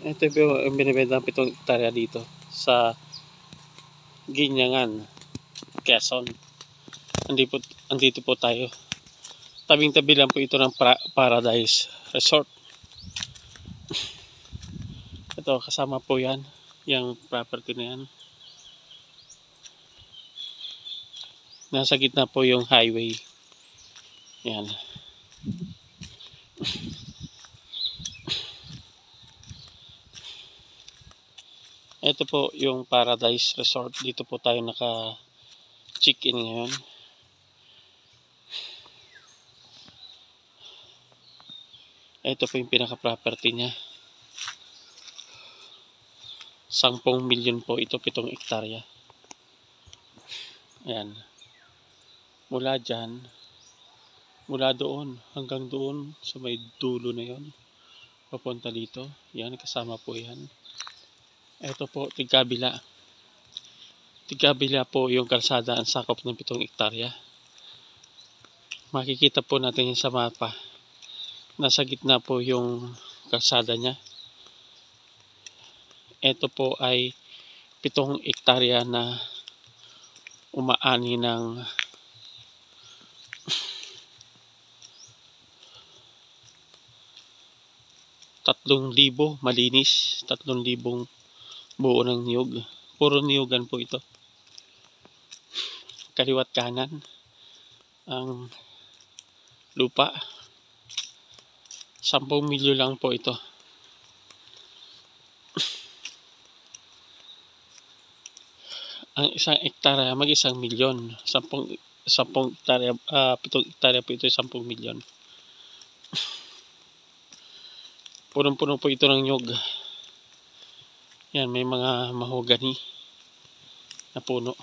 Ito yung binibenta ng 7 hektarya dito sa Ginyangan, Quezon. Andito po tayo. Tabing-tabi lang po ito ng Paradise Resort. Ito, kasama po yan. Yung property na yan. Nasa gitna po yung highway. Yan. Ito po yung Paradise Resort. Dito po tayo naka-check-in ngayon. Ito po yung pinaka-property niya. 10 milyon po ito, 7 hektarya. Ayan. Mula dyan, mula doon hanggang doon sa may dulo na yon, papunta dito. Yan, kasama po yan. Ito po, tigkabila. Tigkabila po yung kalsada ang sakop ng 7 hektarya. Makikita po natin yan sa mapa. Nasa gitna po yung kalsada niya. Ito po ay 7 hektarya na umaani ng 3,000 malinis, 3,000 buo ng niyog. Puro niyogan po ito. Kaliwat kanan ang lupa. 10 milyon lang po ito. Ang 1 hektarya mag-1 milyon. 10 hektarya, 7 hektarya po ito, 10 milyon. Punong-puno po ito ng nyog. Yan, may mga mahogani na puno.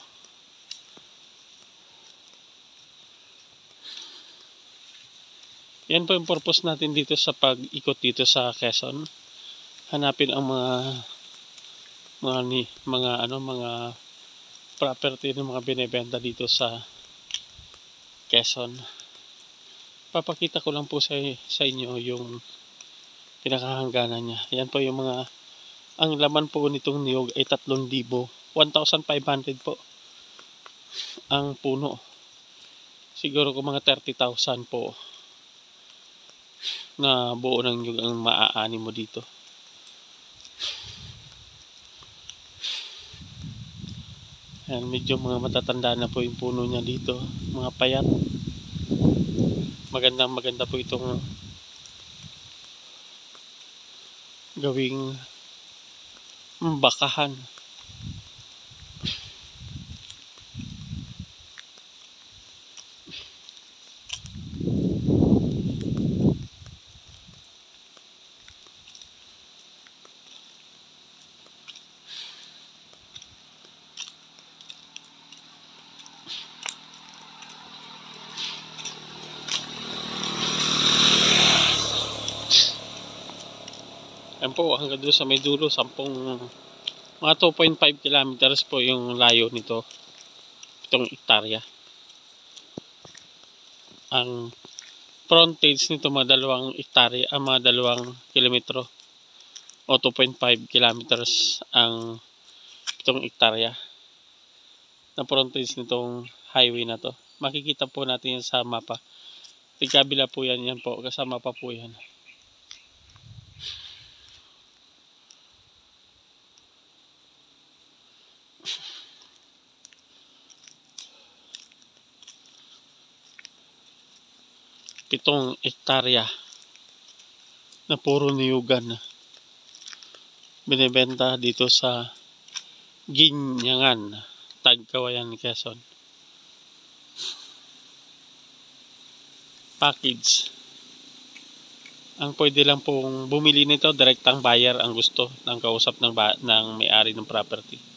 Yan po yung purpose natin dito sa pag-ikot dito sa Quezon. Hanapin ang mga property ng mga binebenta dito sa Quezon. Papakita ko lang po sa inyo yung pinakahangganan niya. Yan po yung ang laman po nitong niyog ay 3,000. 1,500 po ang puno. Siguro kung mga 30,000 po na buo ng niyog ang maaani mo dito. Yan, medyo mga matatanda na po yung puno niya dito. Mga payat. Maganda po itong gawing bakahan. Yan po, hanggang doon sa may dulo, mga 2.5 kilometers po yung layo nito. 7 hektarya. Ang frontage nito mga 2 hektarya, mga 2 kilometro o 2.5 kilometers ang 7 hektarya na frontage nitong highway na to. Makikita po natin yan sa mapa. Tigkabila po yan po, kasama pa po yan. Pitong hektarya na puro niyugan binibenta dito sa Ginyangan, Tagkawayan, Quezon. Package. Ang pwede lang pong bumili nito, direktang buyer ang gusto ng kausap ng may-ari ng property.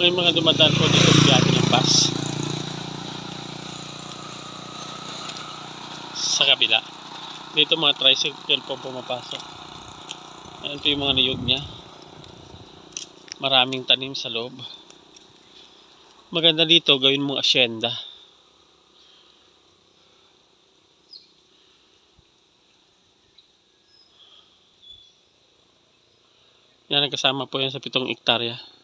may mga dumadaan po dito biyahe ng bus sa kabila. Dito mga tricycle po pumapasok. Ayan po yung mga niyog niya. Maraming tanim sa loob. Maganda dito, gawin mong asyenda. Yan, nagkasama po yan sa 7 hektarya.